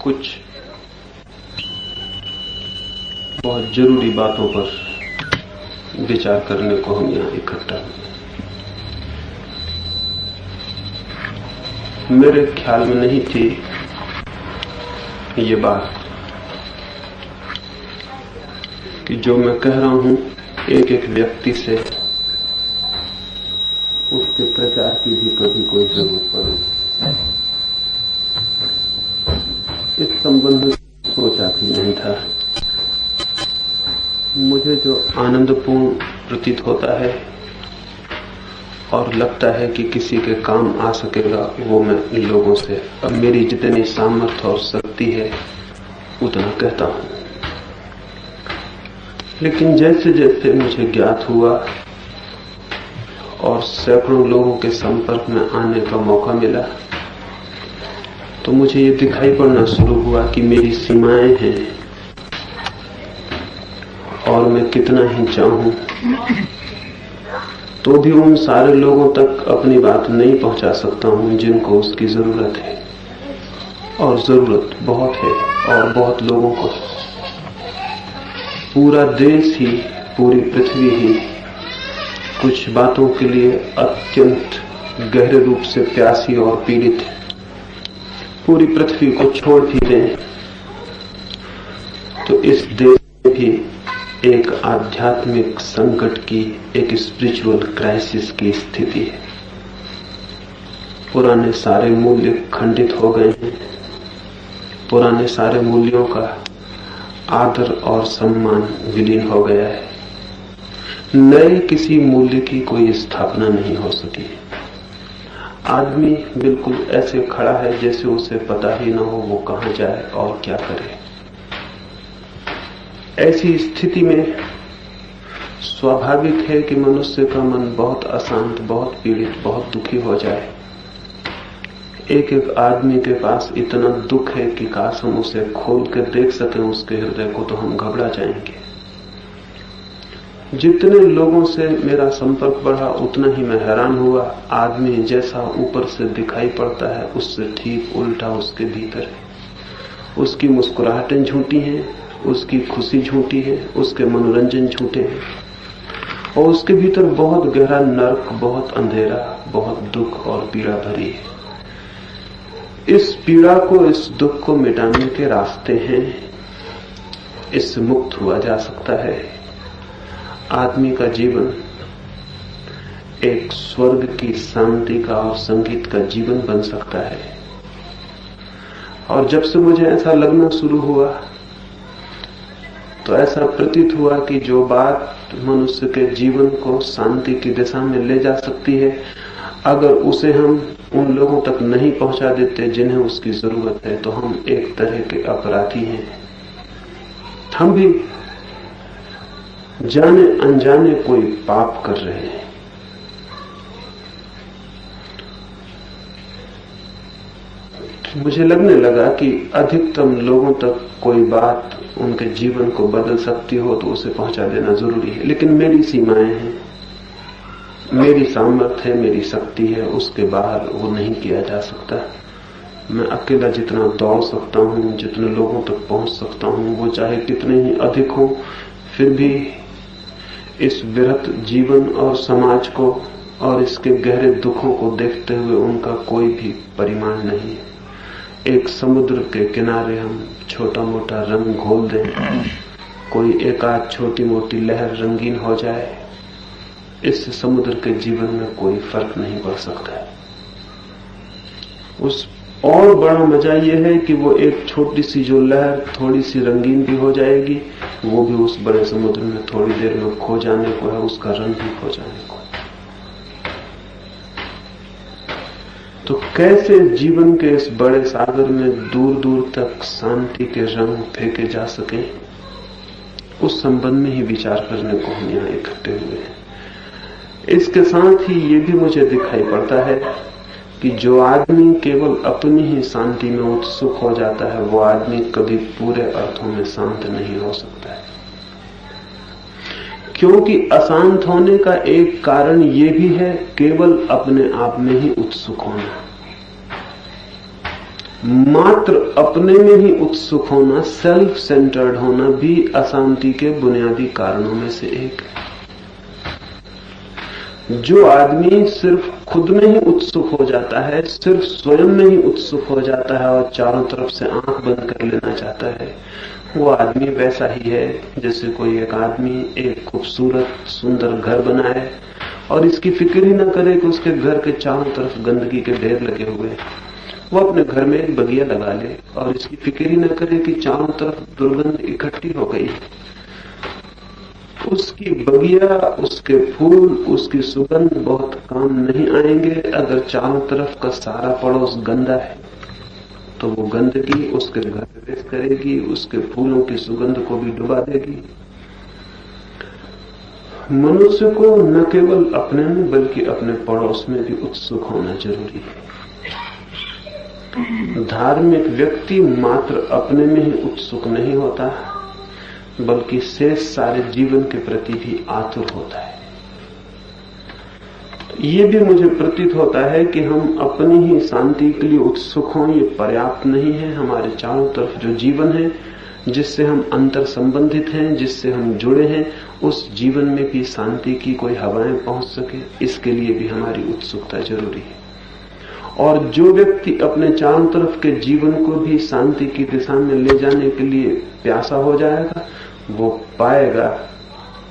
कुछ बहुत जरूरी बातों पर विचार करने को हम यहाँ इकट्ठा हुए। मेरे ख्याल में नहीं थी ये बात कि जो मैं कह रहा हूं एक एक व्यक्ति से उसके प्रचार की भी कभी कोई जरूरत पड़े। इस संबंध में सोचा भी नहीं था। मुझे जो आनंदपूर्ण प्रतीत होता है और लगता है कि किसी के काम आ सकेगा, वो मैं लोगों से अब मेरी जितनी सामर्थ्य और शक्ति है उतना कहता हूं। लेकिन जैसे जैसे मुझे ज्ञात हुआ और सैकड़ों लोगों के संपर्क में आने का मौका मिला, तो मुझे ये दिखाई पड़ना शुरू हुआ कि मेरी सीमाएं हैं और मैं कितना ही चाहूं तो भी उन सारे लोगों तक अपनी बात नहीं पहुंचा सकता हूं जिनको उसकी जरूरत है। और जरूरत बहुत है और बहुत लोगों को। पूरा देश ही, पूरी पृथ्वी ही कुछ बातों के लिए अत्यंत गहरे रूप से प्यासी और पीड़ित है। पूरी पृथ्वी को छोड़ भी दें तो इस देश में भी एक आध्यात्मिक संकट की, एक स्पिरिचुअल क्राइसिस की स्थिति है। पुराने सारे मूल्य खंडित हो गए हैं। पुराने सारे मूल्यों का आदर और सम्मान विलीन हो गया है। नए किसी मूल्य की कोई स्थापना नहीं हो सकी। आदमी बिल्कुल ऐसे खड़ा है जैसे उसे पता ही ना हो वो कहां जाए और क्या करे। ऐसी स्थिति में स्वाभाविक है कि मनुष्य का मन बहुत अशांत, बहुत पीड़ित, बहुत दुखी हो जाए। एक एक आदमी के पास इतना दुख है कि काश हम उसे खोल कर देख सकें उसके हृदय को, तो हम घबरा जाएंगे। जितने लोगों से मेरा संपर्क बढ़ा उतना ही मैं हैरान हुआ। आदमी जैसा ऊपर से दिखाई पड़ता है उससे ठीक उल्टा उसके भीतर है। उसकी मुस्कुराहटें झूठी हैं, उसकी खुशी झूठी है, उसके मनोरंजन झूठे हैं और उसके भीतर बहुत गहरा नर्क, बहुत अंधेरा, बहुत दुख और पीड़ा भरी है। इस पीड़ा को, इस दुख को मिटाने के रास्ते हैं। इससे मुक्त हुआ जा सकता है। आदमी का जीवन एक स्वर्ग की शांति का और संगीत का जीवन बन सकता है। और जब से मुझे ऐसा लगना शुरू हुआ तो ऐसा प्रतीत हुआ कि जो बात मनुष्य के जीवन को शांति की दिशा में ले जा सकती है, अगर उसे हम उन लोगों तक नहीं पहुंचा देते जिन्हें उसकी जरूरत है, तो हम एक तरह के अपराधी हैं। हम भी जाने अनजाने कोई पाप कर रहे हैं। मुझे लगने लगा कि अधिकतम लोगों तक कोई बात उनके जीवन को बदल सकती हो तो उसे पहुंचा देना जरूरी है। लेकिन मेरी सीमाएं हैं, मेरी सामर्थ्य है, मेरी शक्ति है, उसके बाहर वो नहीं किया जा सकता। मैं अकेला जितना दौड़ सकता हूं, जितने लोगों तक पहुंच सकता हूं, वो चाहे कितने ही अधिक हो, फिर भी इस विरत जीवन और समाज को और इसके गहरे दुखों को देखते हुए उनका कोई भी परिमाण नहीं है। एक समुद्र के किनारे हम छोटा मोटा रंग घोल दें, कोई एक आध छोटी मोटी लहर रंगीन हो जाए, इससे समुद्र के जीवन में कोई फर्क नहीं पड़ सकता है। उस और बड़ा मजा यह है कि वो एक छोटी सी जो लहर थोड़ी सी रंगीन भी हो जाएगी, वो भी उस बड़े समुद्र में थोड़ी देर में खो जाने को है, उसका रंग भी खो जाने को है। तो कैसे जीवन के इस बड़े सागर में दूर दूर तक शांति के रंग फेंके जा सके, उस संबंध में ही विचार करने को हम यहाँ इकट्ठे हुए हैं। इसके साथ ही ये भी मुझे दिखाई पड़ता है कि जो आदमी केवल अपनी ही शांति में उत्सुक हो जाता है, वो आदमी कभी पूरे अर्थों में शांत नहीं हो सकता है। क्योंकि अशांत होने का एक कारण ये भी है केवल अपने आप में ही उत्सुक होना। मात्र अपने में ही उत्सुक होना, सेल्फ सेंटर्ड होना भी अशांति के बुनियादी कारणों में से एक है। जो आदमी सिर्फ खुद में ही उत्सुक हो जाता है, सिर्फ स्वयं में ही उत्सुक हो जाता है और चारों तरफ से आंख बंद कर लेना चाहता है, वो आदमी वैसा ही है जैसे कोई एक आदमी एक खूबसूरत सुंदर घर बनाए और इसकी फिक्र ही न करे कि उसके घर के चारों तरफ गंदगी के ढेर लगे हुए हैं। वो अपने घर में एक बगिया लगा ले और इसकी फिक्र ही न करे कि चारों तरफ दुर्गंध इकट्ठी हो गई। उसकी बगिया, उसके फूल, उसकी सुगंध बहुत काम नहीं आएंगे अगर चारों तरफ का सारा पड़ोस गंदा है। तो वो गंदगी उसके घर प्रवेश करेगी, उसके फूलों की सुगंध को भी डुबा देगी। मनुष्य को न केवल अपने में बल्कि अपने पड़ोस में भी उत्सुक होना जरूरी है। धार्मिक व्यक्ति मात्र अपने में ही उत्सुक नहीं होता बल्कि शेष सारे जीवन के प्रति भी आतुर होता है। ये भी मुझे प्रतीत होता है कि हम अपनी ही शांति के लिए उत्सुक हों ये पर्याप्त नहीं है। हमारे चारों तरफ जो जीवन है, जिससे हम अंतर संबंधित हैं, जिससे हम जुड़े हैं, उस जीवन में भी शांति की कोई हवाएं पहुंच सके, इसके लिए भी हमारी उत्सुकता जरूरी है। और जो व्यक्ति अपने चारों तरफ के जीवन को भी शांति की दिशा में ले जाने के लिए प्यासा हो जाएगा, वो पाएगा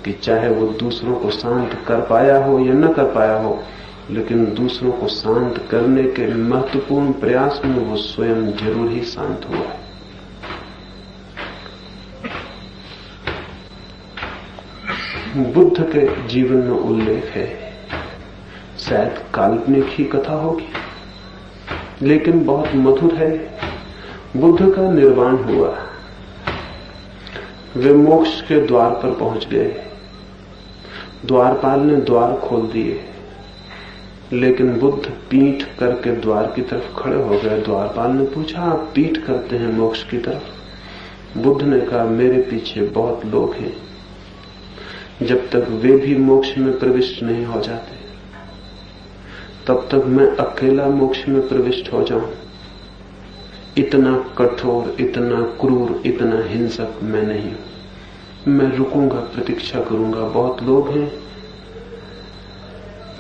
कि चाहे वो दूसरों को शांत कर पाया हो या न कर पाया हो, लेकिन दूसरों को शांत करने के महत्वपूर्ण प्रयास में वो स्वयं जरूर ही शांत हुआ है। बुद्ध के जीवन में उल्लेख है, शायद काल्पनिक ही कथा होगी लेकिन बहुत मधुर है। बुद्ध का निर्वाण हुआ, वे मोक्ष के द्वार पर पहुंच गए। द्वारपाल ने द्वार खोल दिए, लेकिन बुद्ध पीठ करके द्वार की तरफ खड़े हो गए। द्वारपाल ने पूछा, आप पीठ करते हैं मोक्ष की तरफ? बुद्ध ने कहा, मेरे पीछे बहुत लोग हैं, जब तक वे भी मोक्ष में प्रविष्ट नहीं हो जाते तब तक मैं अकेला मोक्ष में प्रविष्ट हो जाऊं। इतना कठोर, इतना क्रूर, इतना हिंसक मैं नहीं हूं। मैं रुकूंगा, प्रतीक्षा करूंगा, बहुत लोग हैं।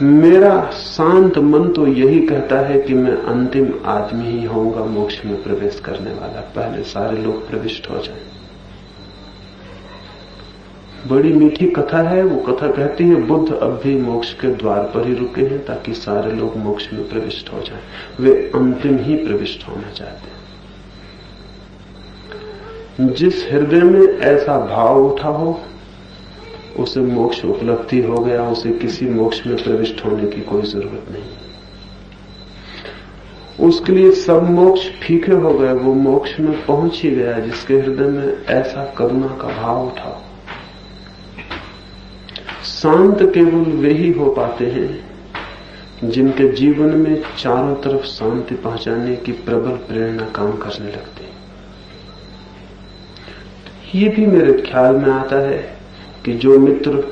मेरा शांत मन तो यही कहता है कि मैं अंतिम आदमी ही होऊंगा मोक्ष में प्रवेश करने वाला, पहले सारे लोग प्रविष्ट हो जाएं। बड़ी मीठी कथा है। वो कथा कहती है बुद्ध अब भी मोक्ष के द्वार पर ही रुके हैं ताकि सारे लोग मोक्ष में प्रविष्ट हो जाएं। वे अंतिम ही प्रविष्ट होना चाहते हैं। जिस हृदय में ऐसा भाव उठा हो उसे मोक्ष उपलब्धि हो गया, उसे किसी मोक्ष में प्रविष्ट होने की कोई जरूरत नहीं। उसके लिए सब मोक्ष फीके हो गए, वो मोक्ष में पहुंच ही गया जिसके हृदय में ऐसा करुणा का भाव उठा। शांत केवल वे ही हो पाते हैं जिनके जीवन में चारों तरफ शांति पहुंचाने की प्रबल प्रेरणा काम करने लगती है। ये भी मेरे ख्याल में आता है कि जो मित्र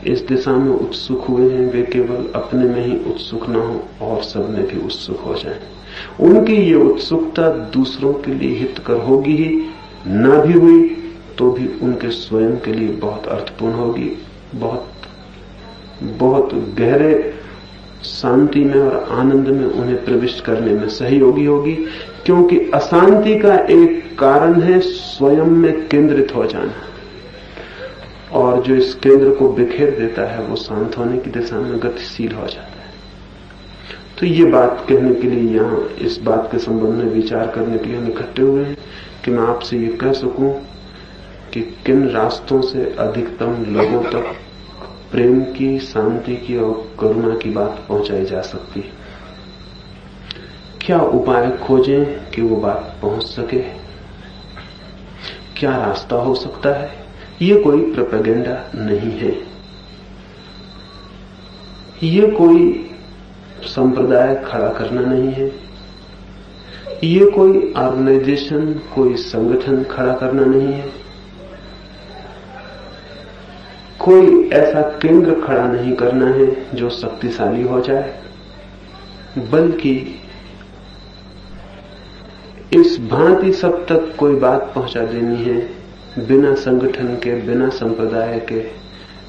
इस दिशा में उत्सुक हुए हैं वे केवल अपने में ही उत्सुक न हो और सब में भी उत्सुक हो जाएं। उनकी ये उत्सुकता दूसरों के लिए हितकर होगी ही, न भी हुई तो भी उनके स्वयं के लिए बहुत अर्थपूर्ण होगी, बहुत गहरे शांति में और आनंद में उन्हें प्रविष्ट करने में सहयोगी होगी। क्योंकि अशांति का एक कारण है स्वयं में केंद्रित हो जाना, और जो इस केंद्र को बिखेर देता है वो शांत होने की दिशा में गतिशील हो जाता है। तो ये बात कहने के लिए, यहाँ इस बात के संबंध में विचार करने के लिए हम इकट्ठे हुए हैं कि मैं आपसे ये कह सकूं कि किन रास्तों से अधिकतम लोगों तक प्रेम की, शांति की और करुणा की बात पहुंचाई जा सकती है। क्या उपाय खोजें कि वो बात पहुंच सके? क्या रास्ता हो सकता है? ये कोई प्रोपेगेंडा नहीं है, ये कोई संप्रदाय खड़ा करना नहीं है, ये कोई ऑर्गेनाइजेशन, कोई संगठन खड़ा करना नहीं है, कोई ऐसा केंद्र खड़ा नहीं करना है जो शक्तिशाली हो जाए, बल्कि इस भांति सब तक कोई बात पहुंचा देनी है बिना संगठन के, बिना संप्रदाय के,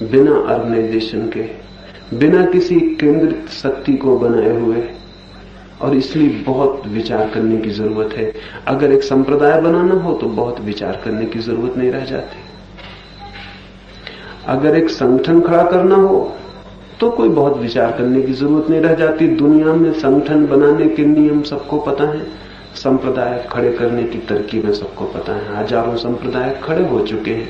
बिना ऑर्गेनाइजेशन के, बिना किसी केंद्रित शक्ति को बनाए हुए। और इसलिए बहुत विचार करने की जरूरत है। अगर एक संप्रदाय बनाना हो तो बहुत विचार करने की जरूरत नहीं रह जाती। अगर एक संगठन खड़ा करना हो तो कोई बहुत विचार करने की जरूरत नहीं रह जाती। दुनिया में संगठन बनाने के नियम सबको पता है, संप्रदाय खड़े करने की तरकीबें सबको पता है। हजारों संप्रदाय खड़े हो चुके हैं।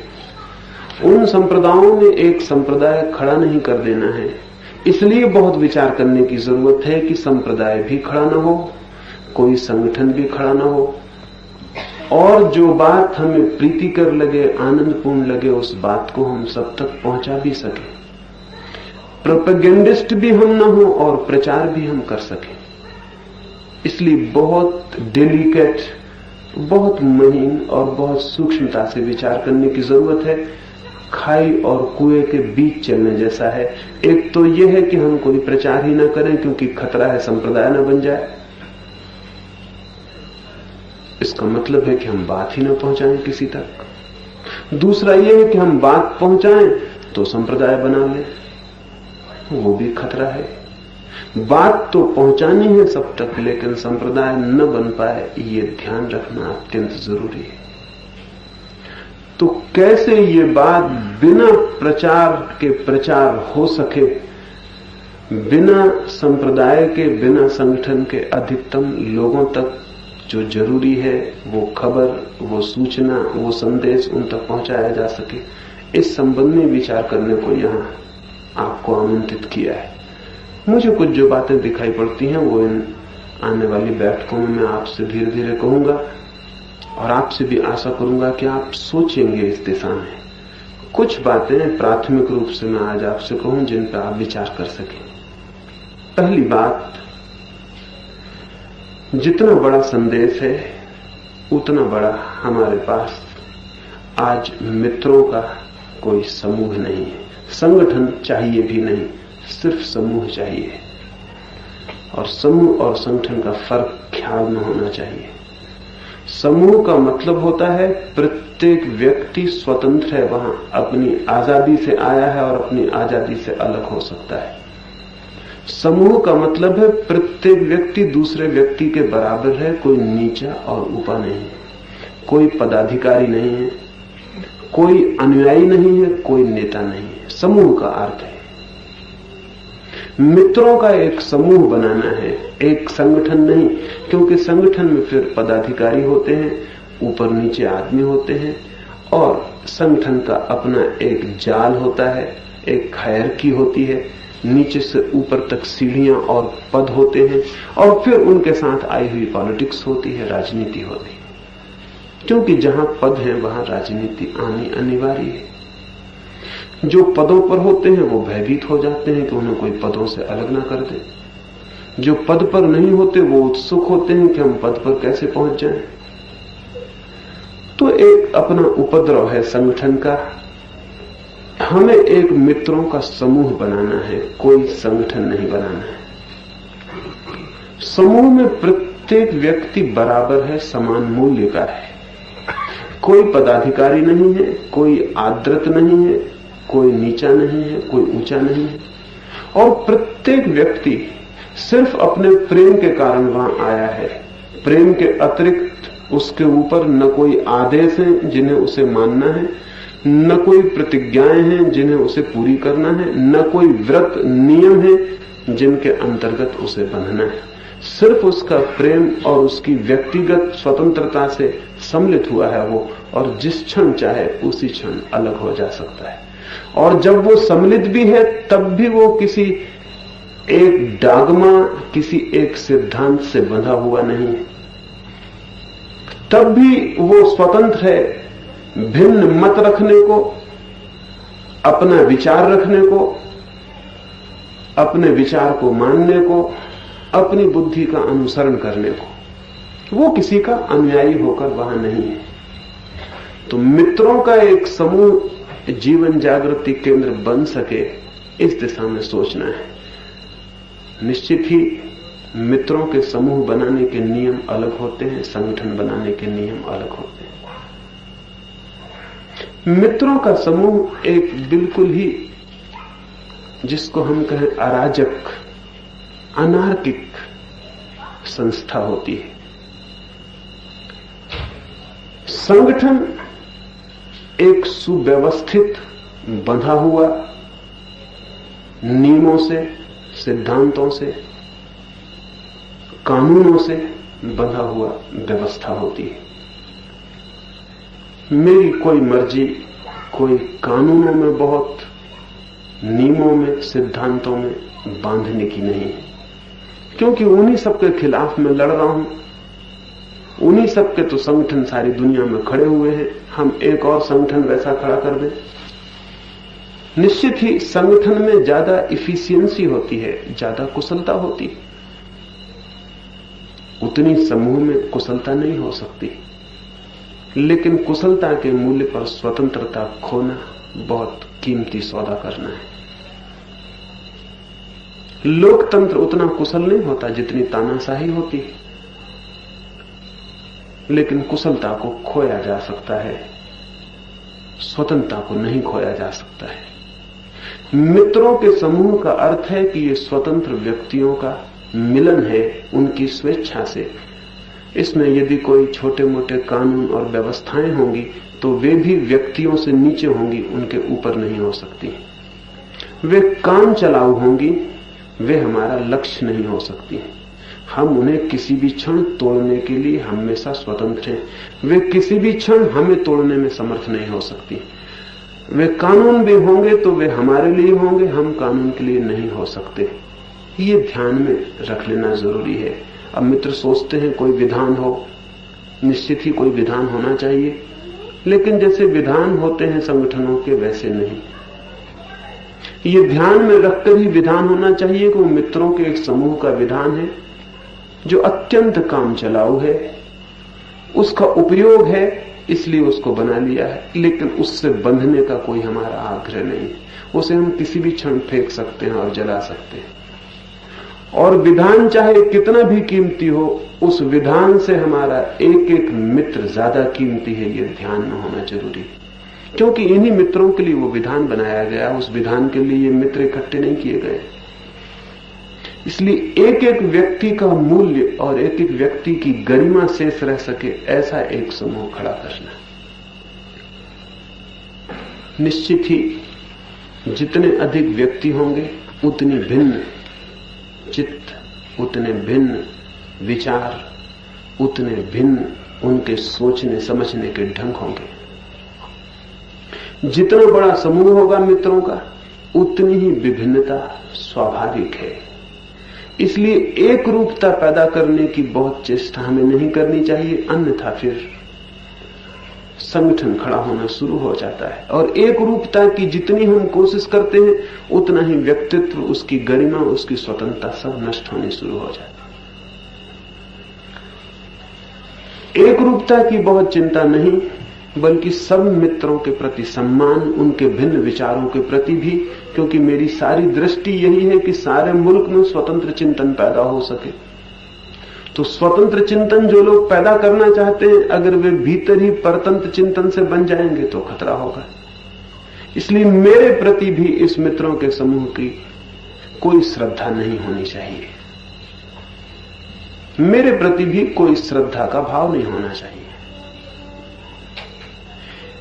उन संप्रदायों में एक संप्रदाय खड़ा नहीं कर देना है। इसलिए बहुत विचार करने की जरूरत है कि संप्रदाय भी खड़ा न हो, कोई संगठन भी खड़ा न हो, और जो बात हमें प्रीतिकर लगे, आनंदपूर्ण लगे, उस बात को हम सब तक पहुंचा भी सके। प्रोपेगेंडिस्ट भी हम न हो और प्रचार भी हम कर सके। इसलिए बहुत डेलिकेट, बहुत महीन और बहुत सूक्ष्मता से विचार करने की जरूरत है। खाई और कुएं के बीच चलने जैसा है। एक तो यह है कि हम कोई प्रचार ही ना करें क्योंकि खतरा है संप्रदाय ना बन जाए। इसका मतलब है कि हम बात ही ना पहुंचाएं किसी तक। दूसरा यह है कि हम बात पहुंचाएं तो संप्रदाय बना लें, वो भी खतरा है। बात तो पहुंचानी है सब तक, लेकिन संप्रदाय न बन पाए, ये ध्यान रखना अत्यंत जरूरी है। तो कैसे ये बात बिना प्रचार के प्रचार हो सके, बिना संप्रदाय के, बिना संगठन के अधिकतम लोगों तक जो जरूरी है वो खबर, वो सूचना, वो संदेश उन तक पहुंचाया जा सके, इस संबंध में विचार करने को यहां आपको आमंत्रित किया है। मुझे कुछ जो बातें दिखाई पड़ती हैं वो इन आने वाली बैठकों में मैं आपसे धीरे धीरे कहूंगा और आपसे भी आशा करूंगा कि आप सोचेंगे इस दिशा में। कुछ बातें प्राथमिक रूप से मैं आज आपसे कहूं जिन पर आप विचार कर सकें। पहली बात, जितना बड़ा संदेश है उतना बड़ा हमारे पास आज मित्रों का कोई समूह नहीं है। संगठन चाहिए भी नहीं, सिर्फ समूह चाहिए। और समूह और संगठन का फर्क ख्याल में होना चाहिए। समूह का मतलब होता है प्रत्येक व्यक्ति स्वतंत्र है, वहां अपनी आजादी से आया है और अपनी आजादी से अलग हो सकता है। समूह का मतलब है प्रत्येक व्यक्ति दूसरे व्यक्ति के बराबर है, कोई नीचा और ऊपर नहीं है, कोई पदाधिकारी नहीं है, कोई अनुयायी नहीं है, कोई नेता नहीं है। समूह का अर्थ है मित्रों का एक समूह बनाना है, एक संगठन नहीं, क्योंकि संगठन में फिर पदाधिकारी होते हैं, ऊपर नीचे आदमी होते हैं, और संगठन का अपना एक जाल होता है, एक हायरार्की होती है, नीचे से ऊपर तक सीढ़ियां और पद होते हैं, और फिर उनके साथ आई हुई पॉलिटिक्स होती है, राजनीति होती है। क्योंकि जहां पद है वहां राजनीति आनी अनिवार्य है। जो पदों पर होते हैं वो भयभीत हो जाते हैं कि उन्हें कोई पदों से अलग ना कर दे। जो पद पर नहीं होते वो उत्सुक होते हैं कि हम पद पर कैसे पहुंच जाएं। तो एक अपना उपद्रव है संगठन का। हमें एक मित्रों का समूह बनाना है, कोई संगठन नहीं बनाना है। समूह में प्रत्येक व्यक्ति बराबर है, समान मूल्य का है। कोई पदाधिकारी नहीं है, कोई आदृत नहीं है, कोई नीचा नहीं है, कोई ऊंचा नहीं है, और प्रत्येक व्यक्ति सिर्फ अपने प्रेम के कारण वहां आया है। प्रेम के अतिरिक्त उसके ऊपर न कोई आदेश है जिन्हें उसे मानना है, न कोई प्रतिज्ञाएं हैं जिन्हें उसे पूरी करना है, न कोई व्रत नियम है जिनके अंतर्गत उसे बंधना है। सिर्फ उसका प्रेम और उसकी व्यक्तिगत स्वतंत्रता से सम्मिलित हुआ है वो, और जिस क्षण चाहे उसी क्षण अलग हो जा सकता है। और जब वो सम्मिलित भी है तब भी वो किसी एक डागमा, किसी एक सिद्धांत से बंधा हुआ नहीं है। तब भी वो स्वतंत्र है भिन्न मत रखने को, अपना विचार रखने को, अपने विचार को मानने को, अपनी बुद्धि का अनुसरण करने को। वो किसी का अनुयायी होकर वहां नहीं है। तो मित्रों का एक समूह जीवन जागृति केंद्र बन सके, इस दिशा में सोचना है। निश्चित ही मित्रों के समूह बनाने के नियम अलग होते हैं, संगठन बनाने के नियम अलग होते हैं। मित्रों का समूह एक बिल्कुल ही, जिसको हम कहें अराजक, अनार्किक संस्था होती है। संगठन एक सुव्यवस्थित, बंधा हुआ नियमों से, सिद्धांतों से, कानूनों से बंधा हुआ व्यवस्था होती है। मेरी कोई मर्जी कोई कानूनों में, बहुत नियमों में, सिद्धांतों में बांधने की नहीं है, क्योंकि उन्हीं सबके खिलाफ मैं लड़ रहा हूं। उन्हीं सबके तो संगठन सारी दुनिया में खड़े हुए हैं। हम एक और संगठन वैसा खड़ा कर दें, निश्चित ही संगठन में ज्यादा इफिशियंसी होती है, ज्यादा कुशलता होती है। उतनी समूह में कुशलता नहीं हो सकती, लेकिन कुशलता के मूल्य पर स्वतंत्रता खोना बहुत कीमती सौदा करना है। लोकतंत्र उतना कुशल नहीं होता जितनी तानाशाही होती है, लेकिन कुशलता को खोया जा सकता है, स्वतंत्रता को नहीं खोया जा सकता है। मित्रों के समूह का अर्थ है कि ये स्वतंत्र व्यक्तियों का मिलन है, उनकी स्वेच्छा से। इसमें यदि कोई छोटे मोटे कानून और व्यवस्थाएं होंगी तो वे भी व्यक्तियों से नीचे होंगी, उनके ऊपर नहीं हो सकती। वे काम चलाऊ होंगी, वे हमारा लक्ष्य नहीं हो सकती। हम उन्हें किसी भी क्षण तोड़ने के लिए हमेशा स्वतंत्र हैं। वे किसी भी क्षण हमें तोड़ने में समर्थ नहीं हो सकती। वे कानून भी होंगे तो वे हमारे लिए होंगे, हम कानून के लिए नहीं हो सकते। ये ध्यान में रख लेना जरूरी है। अब मित्र सोचते हैं कोई विधान हो, निश्चित ही कोई विधान होना चाहिए, लेकिन जैसे विधान होते हैं संगठनों के, वैसे नहीं। ये ध्यान में रखकर ही विधान होना चाहिए कि वो मित्रों के एक समूह का विधान है जो अत्यंत काम चलाऊ है, उसका उपयोग है, इसलिए उसको बना लिया है, लेकिन उससे बंधने का कोई हमारा आग्रह नहीं है। उसे हम किसी भी क्षण फेंक सकते हैं और जला सकते हैं। और विधान चाहे कितना भी कीमती हो, उस विधान से हमारा एक एक मित्र ज्यादा कीमती है, ये ध्यान में होना जरूरी है। क्योंकि इन्हीं मित्रों के लिए वो विधान बनाया गया, उस विधान के लिए ये मित्र इकट्ठे नहीं किए गए। इसलिए एक एक व्यक्ति का मूल्य और एक एक व्यक्ति की गरिमा शेष रह सके, ऐसा एक समूह खड़ा करना। निश्चित ही जितने अधिक व्यक्ति होंगे उतनी भिन्न चित्त, उतने भिन्न विचार, उतने भिन्न उनके सोचने समझने के ढंग होंगे। जितना बड़ा समूह होगा मित्रों का, उतनी ही विभिन्नता स्वाभाविक है। इसलिए एक रूपता पैदा करने की बहुत चेष्टा हमें नहीं करनी चाहिए, अन्यथा फिर संगठन खड़ा होना शुरू हो जाता है। और एक रूपता की जितनी हम कोशिश करते हैं, उतना ही व्यक्तित्व, उसकी गरिमा, उसकी स्वतंत्रता सब नष्ट होनी शुरू हो जाती है। एक रूपता की बहुत चिंता नहीं, बल्कि सब मित्रों के प्रति सम्मान, उनके भिन्न विचारों के प्रति भी, क्योंकि मेरी सारी दृष्टि यही है कि सारे मुल्क में स्वतंत्र चिंतन पैदा हो सके। तो स्वतंत्र चिंतन जो लोग पैदा करना चाहते हैं, अगर वे भीतर ही परतंत्र चिंतन से बन जाएंगे तो खतरा होगा। इसलिए मेरे प्रति भी इस मित्रों के समूह की कोई श्रद्धा नहीं होनी चाहिए। मेरे प्रति भी कोई श्रद्धा का भाव नहीं होना चाहिए।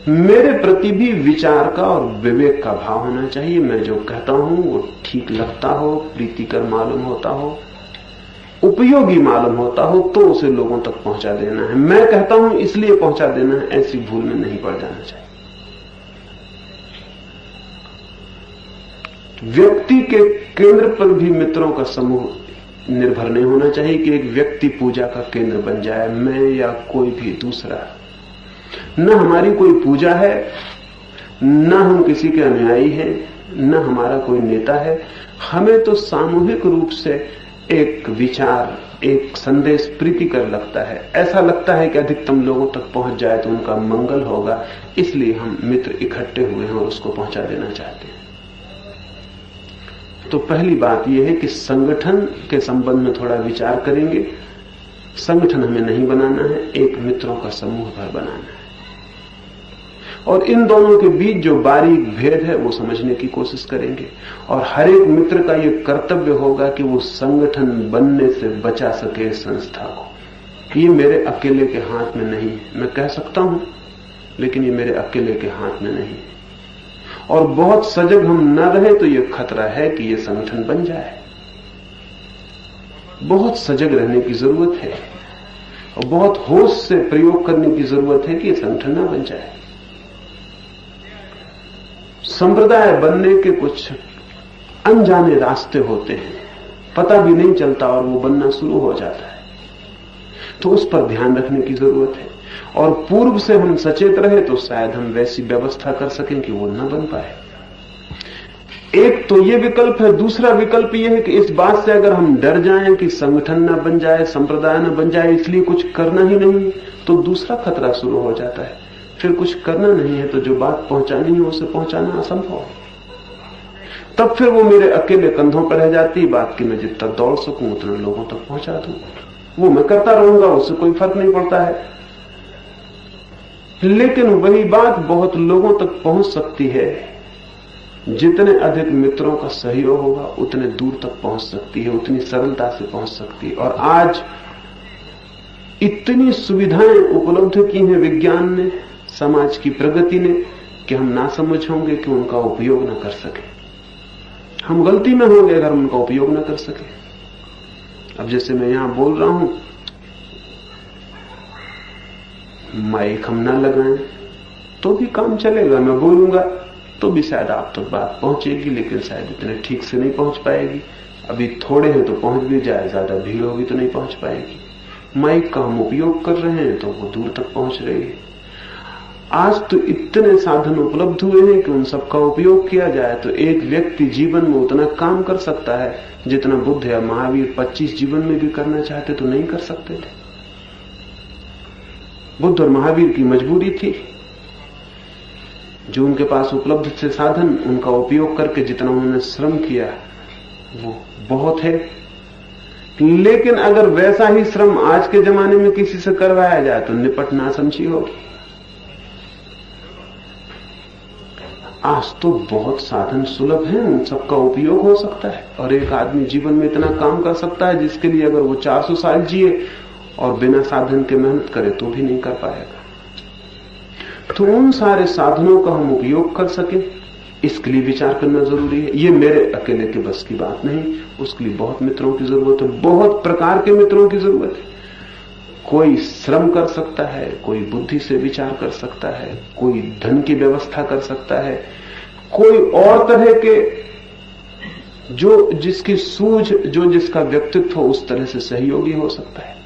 मेरे प्रति भी विचार का और विवेक का भाव होना चाहिए। मैं जो कहता हूं वो ठीक लगता हो, प्रीतिकर मालूम होता हो, उपयोगी मालूम होता हो, तो उसे लोगों तक पहुंचा देना है। मैं कहता हूं इसलिए पहुंचा देना है, ऐसी भूल में नहीं पड़ जाना चाहिए। व्यक्ति के केंद्र पर भी मित्रों का समूह निर्भर नहीं होना चाहिए कि एक व्यक्ति पूजा का केंद्र बन जाए, मैं या कोई भी दूसरा। न हमारी कोई पूजा है, न हम किसी के अनुयायी हैं, न हमारा कोई नेता है। हमें तो सामूहिक रूप से एक विचार, एक संदेश प्रीतिकर लगता है। ऐसा लगता है कि अधिकतम लोगों तक पहुंच जाए तो उनका मंगल होगा, इसलिए हम मित्र इकट्ठे हुए हैं और उसको पहुंचा देना चाहते हैं। तो पहली बात यह है कि संगठन के संबंध में थोड़ा विचार करेंगे। संगठन हमें नहीं बनाना है, एक मित्रों का समूह भर बनाना है, और इन दोनों के बीच जो बारीक भेद है वो समझने की कोशिश करेंगे। और हर एक मित्र का यह कर्तव्य होगा कि वो संगठन बनने से बचा सके संस्था को। ये मेरे अकेले के हाथ में नहीं है, मैं कह सकता हूं, लेकिन ये मेरे अकेले के हाथ में नहीं है। और बहुत सजग हम न रहे तो यह खतरा है कि यह संगठन बन जाए। बहुत सजग रहने की जरूरत है और बहुत होश से प्रयोग करने की जरूरत है कि यह संगठन न बन जाए। संप्रदाय बनने के कुछ अनजाने रास्ते होते हैं, पता भी नहीं चलता और वो बनना शुरू हो जाता है, तो उस पर ध्यान रखने की जरूरत है। और पूर्व से हम सचेत रहे तो शायद हम वैसी व्यवस्था कर सकें कि वो न बन पाए। एक तो ये विकल्प है। दूसरा विकल्प ये है कि इस बात से अगर हम डर जाएं कि संगठन न बन जाए, संप्रदाय न बन जाए, इसलिए कुछ करना ही नहीं, तो दूसरा खतरा शुरू हो जाता है। फिर कुछ करना नहीं है तो जो बात पहुंचानी है उसे पहुंचाना असंभव है। तब फिर वो मेरे अकेले कंधों पर रह जाती बात कि मैं जितना दौड़ सकूं उतना लोगों तक पहुंचा दूं। वो मैं करता रहूंगा, उससे कोई फर्क नहीं पड़ता है। लेकिन वही बात बहुत लोगों तक पहुंच सकती है। जितने अधिक मित्रों का सहयोग होगा उतने दूर तक पहुंच सकती है, उतनी सरलता से पहुंच सकती है। और आज इतनी सुविधाएं उपलब्ध की हैं विज्ञान ने, समाज की प्रगति ने, कि हम ना समझ होंगे कि उनका उपयोग न कर सके। हम गलती में होंगे अगर उनका उपयोग न कर सके। अब जैसे मैं यहां बोल रहा हूं, माइक हम ना लगाएं तो भी काम चलेगा। मैं बोलूंगा तो भी शायद आप तक बात पहुंचेगी, लेकिन शायद इतने ठीक से नहीं पहुंच पाएगी। अभी थोड़े हैं तो पहुंच भी जाए, ज्यादा भीड़ होगी तो नहीं पहुंच पाएगी। माइक का हम उपयोग कर रहे हैं तो वो दूर तक पहुंच रही है। आज तो इतने साधन उपलब्ध हुए हैं कि उन सबका उपयोग किया जाए तो एक व्यक्ति जीवन में उतना काम कर सकता है जितना बुद्ध या महावीर 25 जीवन में भी करना चाहते तो नहीं कर सकते थे। बुद्ध और महावीर की मजबूरी थी, जो उनके पास उपलब्ध थे साधन, उनका उपयोग करके जितना उन्होंने श्रम किया वो बहुत है। लेकिन अगर वैसा ही श्रम आज के जमाने में किसी से करवाया जाए तो निपट नासमझी होगी। आज तो बहुत साधन सुलभ हैं, उन सबका उपयोग हो सकता है और एक आदमी जीवन में इतना काम कर सकता है जिसके लिए अगर वो 400 साल जिए और बिना साधन के मेहनत करे तो भी नहीं कर पाएगा। तो उन सारे साधनों का हम उपयोग कर सके, इसके लिए विचार करना जरूरी है। ये मेरे अकेले के बस की बात नहीं, उसके लिए बहुत मित्रों की जरूरत है, बहुत प्रकार के मित्रों की जरूरत है। कोई श्रम कर सकता है, कोई बुद्धि से विचार कर सकता है, कोई धन की व्यवस्था कर सकता है, कोई और तरह के जो जिसकी सूझ, जो जिसका व्यक्तित्व उस तरह से सहयोगी हो सकता है।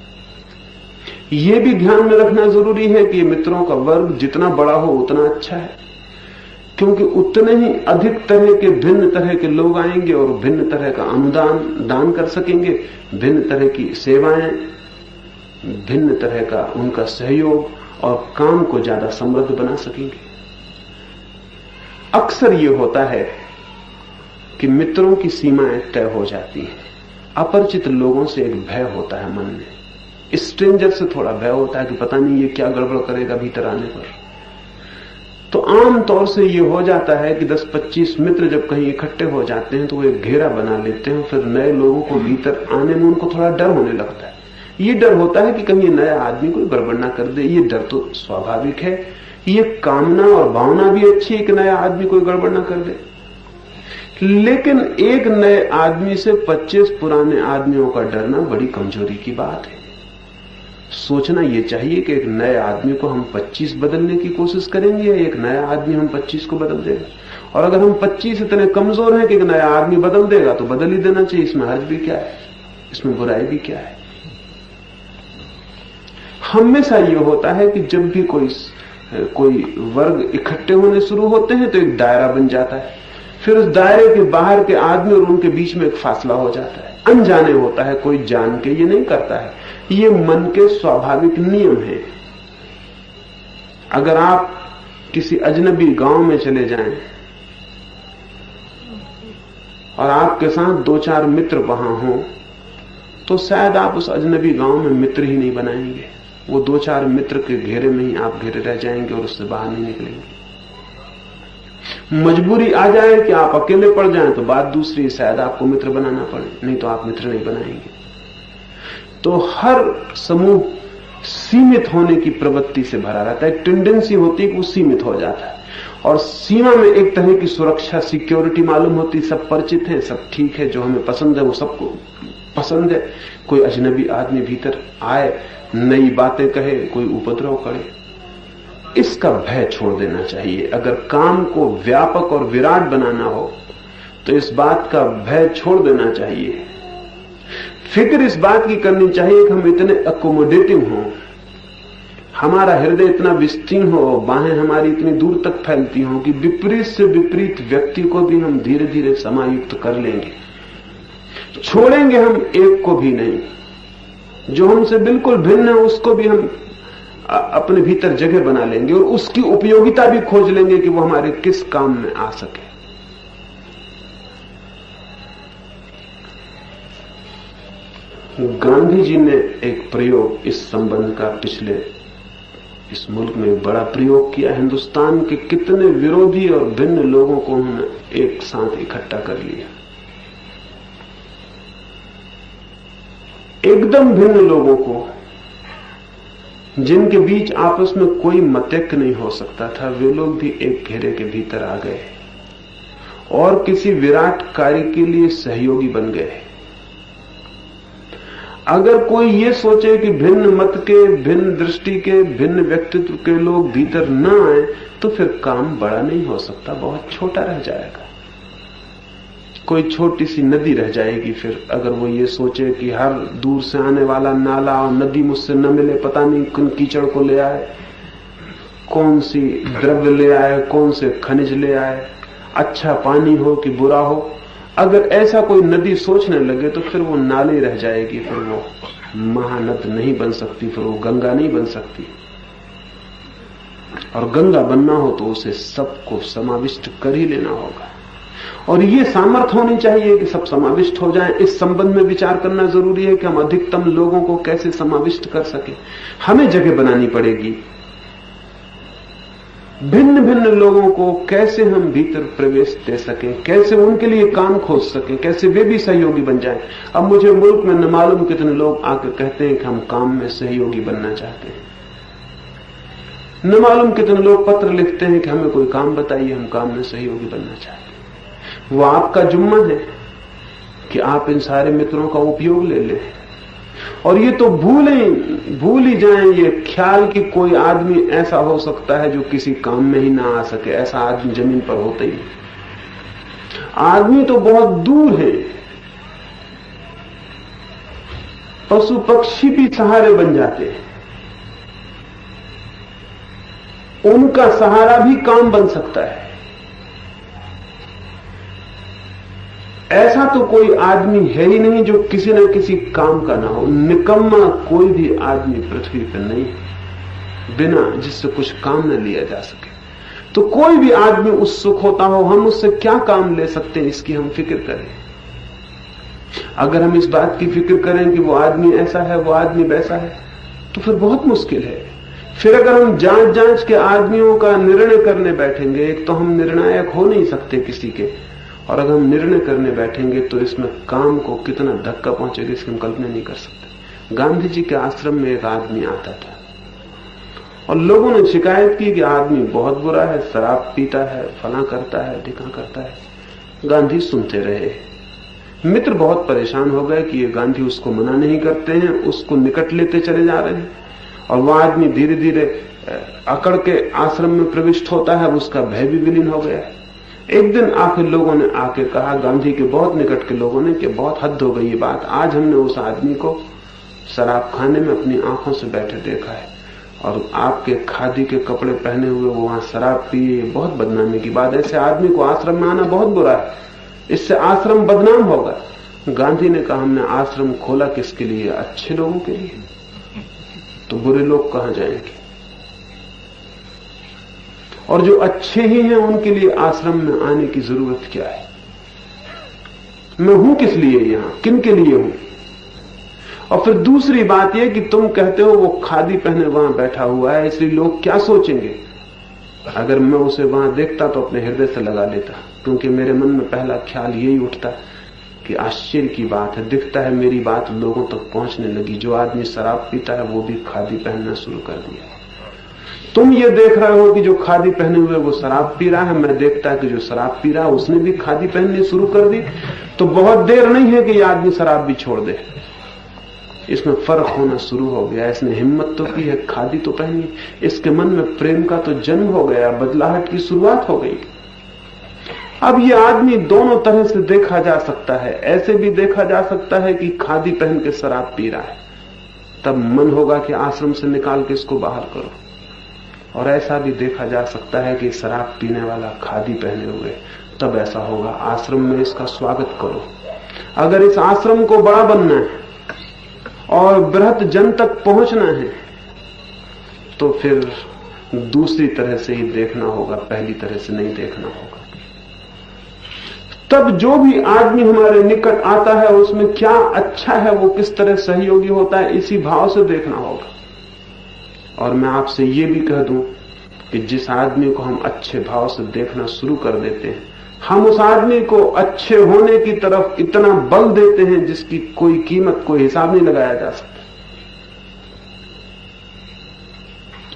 यह भी ध्यान में रखना जरूरी है कि मित्रों का वर्ग जितना बड़ा हो उतना अच्छा है, क्योंकि उतने ही अधिक तरह के भिन्न तरह के लोग आएंगे और भिन्न तरह का अनुदान दान कर सकेंगे, भिन्न तरह की सेवाएं, भिन्न तरह का उनका सहयोग और काम को ज्यादा समृद्ध बना सकेंगे। अक्सर यह होता है कि मित्रों की सीमाएं तय हो जाती हैं। अपरिचित लोगों से एक भय होता है मन में, स्ट्रेंजर से थोड़ा भय होता है कि पता नहीं ये क्या गड़बड़ करेगा भीतर आने पर। तो आम तौर से ये हो जाता है कि 10-25 मित्र जब कहीं इकट्ठे हो जाते हैं तो वो एक घेरा बना लेते हैं, फिर नए लोगों को भीतर आने में उनको थोड़ा डर होने लगता है। ये डर होता है कि कहीं नया आदमी कोई गड़बड़ ना कर दे। ये डर तो स्वाभाविक है, ये कामना और भावना भी अच्छी है कि नया आदमी कोई गड़बड़ ना कर दे। लेकिन एक नए आदमी से 25 पुराने आदमियों का डरना बड़ी कमजोरी की बात है। सोचना यह चाहिए कि एक नए आदमी को हम 25 बदलने की कोशिश करेंगे या एक नया आदमी हम 25 को बदल देगा। और अगर हम 25 इतने कमजोर हैं कि एक नया आदमी बदल देगा तो बदल ही देना चाहिए, इसमें हर्ज भी क्या है, इसमें बुराई भी क्या है। हमेशा यह होता है कि जब भी कोई वर्ग इकट्ठे होने शुरू होते हैं तो एक दायरा बन जाता है, फिर उस दायरे के बाहर के आदमी और उनके बीच में एक फासला हो जाता है। अनजाने होता है, कोई जान के ये नहीं करता है, ये मन के स्वाभाविक नियम है। अगर आप किसी अजनबी गांव में चले जाएं और आपके साथ 2-4 मित्र वहां हों, तो शायद आप उस अजनबी गांव में मित्र ही नहीं बनाएंगे। वो 2-4 मित्र के घेरे में ही आप घेरे रह जाएंगे और उससे बाहर नहीं निकलेंगे। मजबूरी आ जाए कि आप अकेले पड़ जाएं तो बात दूसरी, शायद आपको मित्र बनाना पड़े, नहीं तो आप मित्र नहीं बनाएंगे। तो हर समूह सीमित होने की प्रवृत्ति से भरा रहता है। एक टेंडेंसी होती है कि वो सीमित हो जाता है, और सीमा में एक तरह की सुरक्षा, सिक्योरिटी मालूम होती। सब परिचित हैं, सब ठीक है, जो हमें पसंद है वो सबको पसंद है। कोई अजनबी आदमी भीतर आए, नई बातें कहे, कोई उपद्रव करे, इसका भय छोड़ देना चाहिए। अगर काम को व्यापक और विराट बनाना हो तो इस बात का भय छोड़ देना चाहिए। फिक्र इस बात की करनी चाहिए कि हम इतने अकोमोडेटिव हों, हमारा हृदय इतना विस्तीर्ण हो, बाहें हमारी इतनी दूर तक फैलती हों कि विपरीत से विपरीत व्यक्ति को भी हम धीरे धीरे समायुक्त कर लेंगे। छोड़ेंगे हम एक को भी नहीं, जो हमसे बिल्कुल भिन्न है उसको भी हम अपने भीतर जगह बना लेंगे, और उसकी उपयोगिता भी खोज लेंगे कि वो हमारे किस काम में आ सके। गांधी जी ने एक प्रयोग इस संबंध का पिछले इस मुल्क में बड़ा प्रयोग किया। हिंदुस्तान के कितने विरोधी और भिन्न लोगों को उन्होंने एक साथ इकट्ठा कर लिया। एकदम भिन्न लोगों को, जिनके बीच आपस में कोई मतैक्य नहीं हो सकता था, वे लोग भी एक घेरे के भीतर आ गए और किसी विराट कार्य के लिए सहयोगी बन गए। अगर कोई ये सोचे कि भिन्न मत के, भिन्न दृष्टि के, भिन्न व्यक्तित्व के लोग भीतर न आए, तो फिर काम बड़ा नहीं हो सकता, बहुत छोटा रह जाएगा। कोई छोटी सी नदी रह जाएगी। फिर अगर वो ये सोचे कि हर दूर से आने वाला नाला और नदी मुझसे न मिले, पता नहीं किन कीचड़ को ले आए, कौन सी द्रव्य ले आए, कौन से खनिज ले आए, अच्छा पानी हो कि बुरा हो, अगर ऐसा कोई नदी सोचने लगे तो फिर वो नाले रह जाएगी, फिर वो महानद नहीं बन सकती, फिर वो गंगा नहीं बन सकती। और गंगा बनना हो तो उसे सबको समाविष्ट कर ही लेना होगा, और ये सामर्थ्य होनी चाहिए कि सब समाविष्ट हो जाएं। इस संबंध में विचार करना जरूरी है कि हम अधिकतम लोगों को कैसे समाविष्ट कर सके। हमें जगह बनानी पड़ेगी। भिन्न भिन्न लोगों को कैसे हम भीतर प्रवेश दे सकें, कैसे उनके लिए काम खोज सकें, कैसे वे भी सहयोगी बन जाएं। अब मुझे मुल्क में न मालूम कितने लोग आकर कहते हैं कि हम काम में सहयोगी बनना चाहते हैं। न मालूम कितने लोग पत्र लिखते हैं कि हमें कोई काम बताइए, हम काम में सहयोगी बनना चाहते हैं। वो आपका जुम्मा है कि आप इन सारे मित्रों का उपयोग ले लें, और ये तो भूल ही जाएं ये ख्याल कि कोई आदमी ऐसा हो सकता है जो किसी काम में ही ना आ सके। ऐसा आदमी जमीन पर होता ही नहीं। आदमी तो बहुत दूर है, पशु पक्षी भी सहारे बन जाते हैं, उनका सहारा भी काम बन सकता है। ऐसा तो कोई आदमी है ही नहीं जो किसी न किसी काम का ना हो। निकम्मा कोई भी आदमी पृथ्वी पर नहीं है बिना जिससे कुछ काम न लिया जा सके। तो कोई भी आदमी उत्सुक होता हो, हम उससे क्या काम ले सकते हैं, इसकी हम फिक्र करें। अगर हम इस बात की फिक्र करें कि वो आदमी ऐसा है, वो आदमी वैसा है, तो फिर बहुत मुश्किल है। फिर अगर हम जांच के आदमियों का निर्णय करने बैठेंगे, एक तो हम निर्णायक हो नहीं सकते किसी के, और अगर हम निर्णय करने बैठेंगे तो इसमें काम को कितना धक्का पहुंचेगा इसकी हम कल्पना नहीं कर सकते। गांधी जी के आश्रम में एक आदमी आता था और लोगों ने शिकायत की कि आदमी बहुत बुरा है, शराब पीता है, फला करता है, ढिका करता है। गांधी सुनते रहे। मित्र बहुत परेशान हो गए कि ये गांधी उसको मना नहीं करते हैं, उसको निकट लेते चले जा रहे हैं, और वह आदमी धीरे धीरे अकड़ के आश्रम में प्रविष्ट होता है। उसका भय भी विलीन हो गया है। एक दिन आखिर लोगों ने आके कहा, गांधी के बहुत निकट के लोगों ने, कि बहुत हद हो गई ये बात। आज हमने उस आदमी को शराब खाने में अपनी आंखों से बैठे देखा है, और आपके खादी के कपड़े पहने हुए वो वहां शराब पिए, बहुत बदनामी की बात। ऐसे आदमी को आश्रम में आना बहुत बुरा है, इससे आश्रम बदनाम होगा। गांधी ने कहा, हमने आश्रम खोला किसके लिए? अच्छे लोगों के लिए। तो बुरे लोग कहां जाएंगे? और जो अच्छे ही हैं उनके लिए आश्रम में आने की जरूरत क्या है? मैं हूं किस लिए यहां, किन के लिए हूं। और फिर दूसरी बात यह कि तुम कहते हो वो खादी पहने वहां बैठा हुआ है, इसलिए लोग क्या सोचेंगे। अगर मैं उसे वहां देखता तो अपने हृदय से लगा लेता, क्योंकि मेरे मन में पहला ख्याल यही उठता कि आश्चर्य की बात है, दिखता है मेरी बात लोगों तक पहुंचने लगी। जो आदमी शराब पीता है वो भी खादी पहनना शुरू कर दिया। तुम ये देख रहे हो कि जो खादी पहने हुए वो शराब पी रहा है, मैं देखता है कि जो शराब पी रहा है उसने भी खादी पहननी शुरू कर दी। तो बहुत देर नहीं है कि ये आदमी शराब भी छोड़ दे। इसमें फर्क होना शुरू हो गया। इसने हिम्मत तो की है, खादी तो पहनी, इसके मन में प्रेम का तो जन्म हो गया, बदलाहट की शुरुआत हो गई। अब ये आदमी दोनों तरह से देखा जा सकता है। ऐसे भी देखा जा सकता है कि खादी पहन के शराब पी रहा है, तब मन होगा कि आश्रम से निकाल के इसको बाहर करो। और ऐसा भी देखा जा सकता है कि शराब पीने वाला खादी पहने हुए, तब ऐसा होगा आश्रम में इसका स्वागत करो। अगर इस आश्रम को बड़ा बनना है और बृहत जन तक पहुंचना है तो फिर दूसरी तरह से ही देखना होगा, पहली तरह से नहीं देखना होगा। तब जो भी आदमी हमारे निकट आता है उसमें क्या अच्छा है, वो किस तरह सहयोगी होता है, इसी भाव से देखना होगा। और मैं आपसे ये भी कह दूं कि जिस आदमी को हम अच्छे भाव से देखना शुरू कर देते हैं, हम उस आदमी को अच्छे होने की तरफ इतना बल देते हैं जिसकी कोई कीमत, कोई हिसाब नहीं लगाया जा सकता।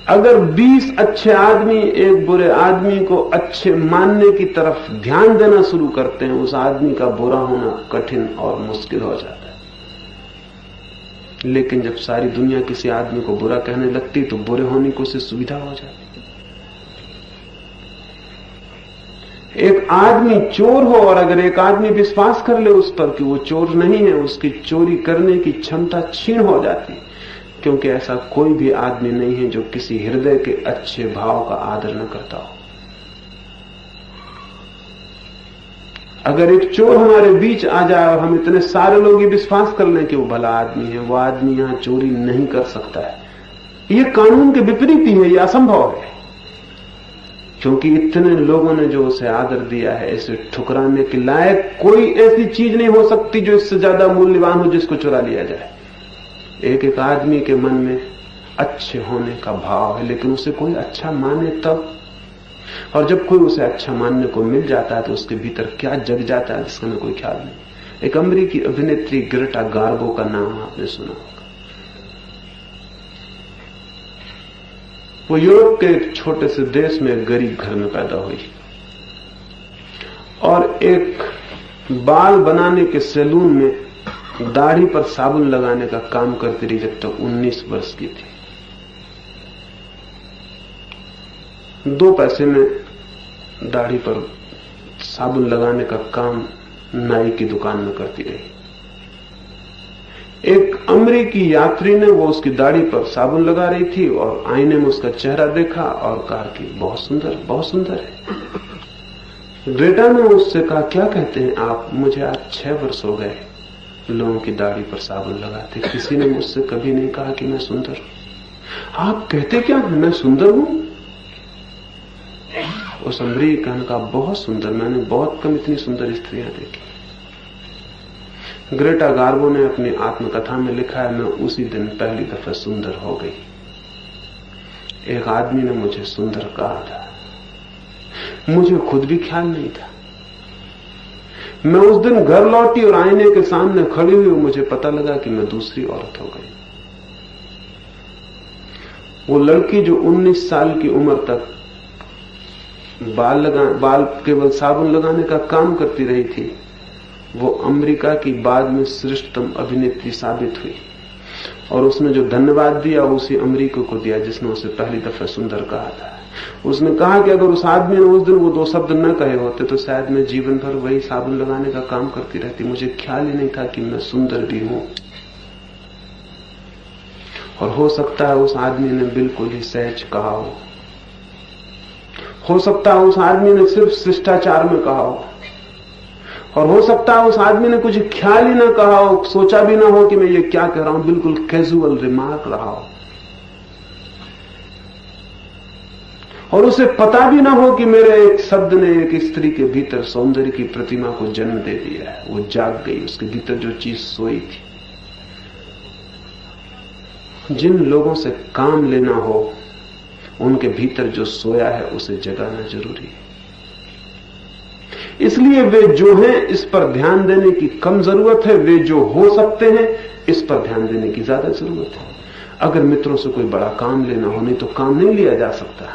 अगर 20 अच्छे आदमी एक बुरे आदमी को अच्छे मानने की तरफ ध्यान देना शुरू करते हैं, उस आदमी का बुरा होना कठिन और मुश्किल हो जाता है। लेकिन जब सारी दुनिया किसी आदमी को बुरा कहने लगती तो बुरे होने को उससे सुविधा हो जाती। एक आदमी चोर हो और अगर एक आदमी विश्वास कर ले उस पर कि वो चोर नहीं है, उसकी चोरी करने की क्षमता क्षीण हो जाती है, क्योंकि ऐसा कोई भी आदमी नहीं है जो किसी हृदय के अच्छे भाव का आदर न करता हो। अगर एक चोर हमारे बीच आ जाए और हम इतने सारे लोग ये विश्वास कर लें कि वो भला आदमी है, वो आदमी यहां चोरी नहीं कर सकता है, ये कानून के विपरीत ही है, ये असंभव है। क्योंकि इतने लोगों ने जो उसे आदर दिया है, इसे ठुकराने के लायक कोई ऐसी चीज नहीं हो सकती जो इससे ज्यादा मूल्यवान हो जिसको चुरा लिया जाए। एक एक आदमी के मन में अच्छे होने का भाव है, लेकिन उसे कोई अच्छा माने तब। और जब कोई उसे अच्छा मानने को मिल जाता है तो उसके भीतर क्या जग जाता है जिसका मैं कोई ख्याल नहीं। एक अमेरिकी अभिनेत्री ग्रेटा गार्बो का नाम आपने सुना होगा। वो यूरोप के एक छोटे से देश में एक गरीब घर में पैदा हुई और एक बाल बनाने के सैलून में दाढ़ी पर साबुन लगाने का काम करती रही जब तक 19 वर्ष की थी। 2 पैसे में दाढ़ी पर साबुन लगाने का काम नाई की दुकान में करती रही। एक अमेरिकी यात्री ने वो उसकी दाढ़ी पर साबुन लगा रही थी और आईने में उसका चेहरा देखा और कहा कि बहुत सुंदर है। ग्रेटा ने उससे कहा, क्या कहते हैं आप? मुझे आज 6 वर्ष हो गए लोगों की दाढ़ी पर साबुन लगाते, किसी ने मुझसे कभी नहीं कहा कि मैं सुंदर हूं। आप कहते क्या मैं सुंदर हूं? उस अमेरिकन का बहुत सुंदर, मैंने बहुत कम इतनी सुंदर स्त्रियां देखी। ग्रेटा गार्बो ने अपनी आत्मकथा में लिखा है, मैं उसी दिन पहली दफा सुंदर हो गई। एक आदमी ने मुझे सुंदर कहा था, मुझे खुद भी ख्याल नहीं था। मैं उस दिन घर लौटी और आईने के सामने खड़ी हुई, मुझे पता लगा कि मैं दूसरी औरत हो गई। वो लड़की जो 19 साल की उम्र तक बाल केवल साबुन लगाने का काम करती रही थी, वो अमेरिका की बाद में श्रेष्ठतम अभिनेत्री साबित हुई। और उसने जो धन्यवाद दिया उसी अमेरिका को दिया जिसने उसे पहली दफा सुंदर कहा था। उसने कहा कि अगर उस आदमी ने उस दिन वो 2 शब्द न कहे होते तो शायद मैं जीवन भर वही साबुन लगाने का काम करती रहती। मुझे ख्याल ही नहीं था कि मैं सुंदर भी हूं। और हो सकता है उस आदमी ने बिल्कुल ही सहज कहा हो सकता है उस आदमी ने सिर्फ शिष्टाचार में कहा हो, और हो सकता है उस आदमी ने कुछ ख्याल ही ना कहा हो, सोचा भी ना हो कि मैं ये क्या कह रहा हूं, बिल्कुल कैजुअल रिमार्क रहा हो। और उसे पता भी ना हो कि मेरे एक शब्द ने एक स्त्री के भीतर सौंदर्य की प्रतिमा को जन्म दे दिया है। वो जाग गई, उसके भीतर जो चीज सोई थी। जिन लोगों से काम लेना हो, उनके भीतर जो सोया है उसे जगाना जरूरी है। इसलिए वे जो हैं इस पर ध्यान देने की कम जरूरत है, वे जो हो सकते हैं इस पर ध्यान देने की ज्यादा जरूरत है। अगर मित्रों से कोई बड़ा काम लेना हो, नहीं तो काम नहीं लिया जा सकता।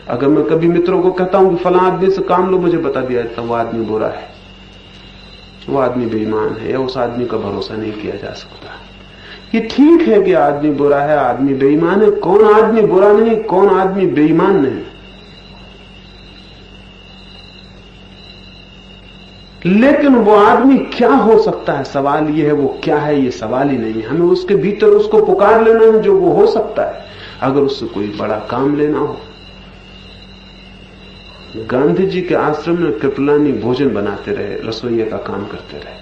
अगर मैं कभी मित्रों को कहता हूं कि फला आदमी से काम लो, मुझे बता दिया जाता वो आदमी बुरा है, वो आदमी बेईमान है, या उस आदमी का भरोसा नहीं किया जा सकता। ये ठीक है कि आदमी बुरा है, आदमी बेईमान है। कौन आदमी बुरा नहीं, कौन आदमी बेईमान नहीं। लेकिन वो आदमी क्या हो सकता है, सवाल ये है। वो क्या है ये सवाल ही नहीं है। हमें उसके भीतर उसको पुकार लेना है जो वो हो सकता है। अगर उससे कोई बड़ा काम लेना हो, गांधी जी के आश्रम में कृपलानी भोजन बनाते रहे, रसोइये का काम करते रहे।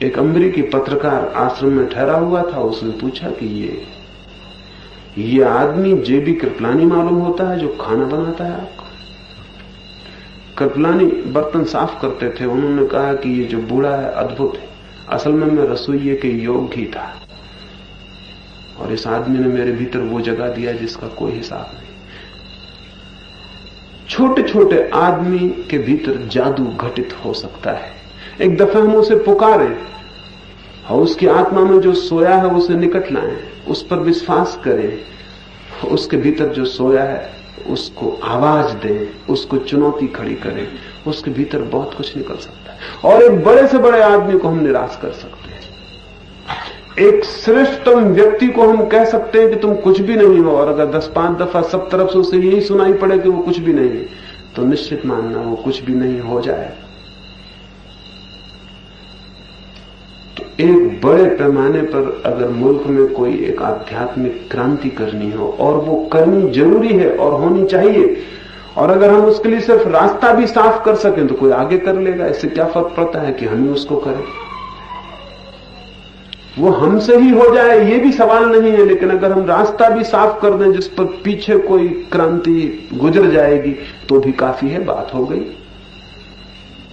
एक अमेरिकी पत्रकार आश्रम में ठहरा हुआ था। उसने पूछा कि ये आदमी जेबी कृपलानी मालूम होता है जो खाना बनाता है आपको? कृपलानी बर्तन साफ करते थे। उन्होंने कहा कि ये जो बूढ़ा है अद्भुत है, असल में मैं रसोइये के योग ही था, और इस आदमी ने मेरे भीतर वो जगा दिया जिसका कोई हिसाब नहीं। छोटे छोटे आदमी के भीतर जादू घटित हो सकता है। एक दफा हम उसे पुकारें और उसकी आत्मा में जो सोया है उसे निकट लाएं, उस पर विश्वास करें, उसके भीतर जो सोया है उसको आवाज दें, उसको चुनौती खड़ी करें, उसके भीतर बहुत कुछ निकल सकता है। और एक बड़े से बड़े आदमी को हम निराश कर सकते हैं। एक श्रेष्ठतम व्यक्ति को हम कह सकते हैं कि तुम कुछ भी नहीं हो, और अगर 10-5 दफा सब तरफ से उसे यही सुनाई पड़े कि वो कुछ भी नहीं है, तो निश्चित मानना वो कुछ भी नहीं हो जाएगा। एक बड़े पैमाने पर अगर मुल्क में कोई एक आध्यात्मिक क्रांति करनी हो, और वो करनी जरूरी है और होनी चाहिए, और अगर हम उसके लिए सिर्फ रास्ता भी साफ कर सकें तो कोई आगे कर लेगा। इससे क्या फर्क पड़ता है कि हम ही उसको करें। वो हमसे ही हो जाए ये भी सवाल नहीं है, लेकिन अगर हम रास्ता भी साफ कर दें जिस पर पीछे कोई क्रांति गुजर जाएगी तो भी काफी है, बात हो गई।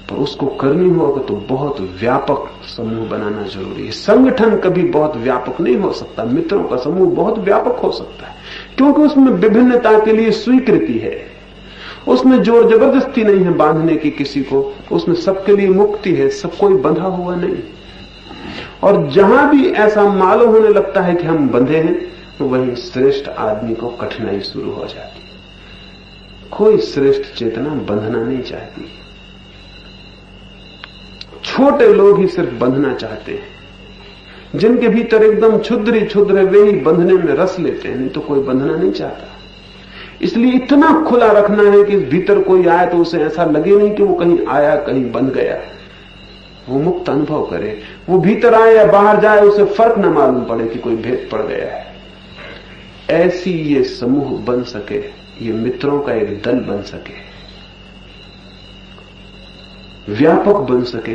पर उसको करनी होगा तो बहुत व्यापक समूह बनाना जरूरी है। संगठन कभी बहुत व्यापक नहीं हो सकता, मित्रों का समूह बहुत व्यापक हो सकता है, क्योंकि उसमें विभिन्नता के लिए स्वीकृति है, उसमें जोर जबरदस्ती नहीं है बांधने की किसी को, उसमें सबके लिए मुक्ति है, सब कोई बंधा हुआ नहीं। और जहां भी ऐसा मालूम होने लगता है कि हम बंधे हैं, तो वहीं श्रेष्ठ आदमी को कठिनाई शुरू हो जाती है। कोई श्रेष्ठ चेतना बंधना नहीं चाहती। छोटे लोग ही सिर्फ बंधना चाहते हैं। जिनके भीतर एकदम क्षुद्र है वे ही बंधने में रस लेते हैं, नहीं तो कोई बंधना नहीं चाहता। इसलिए इतना खुला रखना है कि भीतर कोई आए तो उसे ऐसा लगे नहीं कि वो कहीं आया कहीं बंध गया। वो मुक्त अनुभव करे, वो भीतर आए या बाहर जाए उसे फर्क न मालूम पड़े कि कोई भेद पड़ गया है। ऐसी ये समूह बन सके, ये मित्रों का एक दल बन सके, व्यापक बन सके।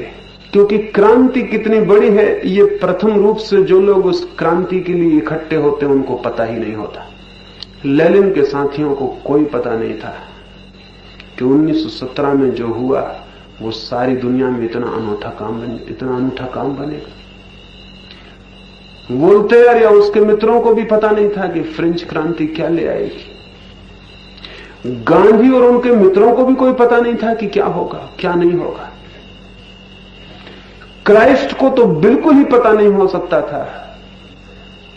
क्योंकि क्रांति कितनी बड़ी है ये प्रथम रूप से जो लोग उस क्रांति के लिए इकट्ठे होते हैं उनको पता ही नहीं होता। लेनिन के साथियों को कोई पता नहीं था कि 1917 में जो हुआ वो सारी दुनिया में इतना अनूठा काम बनेगा। वोल्टेयर या उसके मित्रों को भी पता नहीं था कि फ्रेंच क्रांति क्या ले आएगी। गांधी और उनके मित्रों को भी कोई पता नहीं था कि क्या होगा क्या नहीं होगा। क्राइस्ट को तो बिल्कुल ही पता नहीं हो सकता था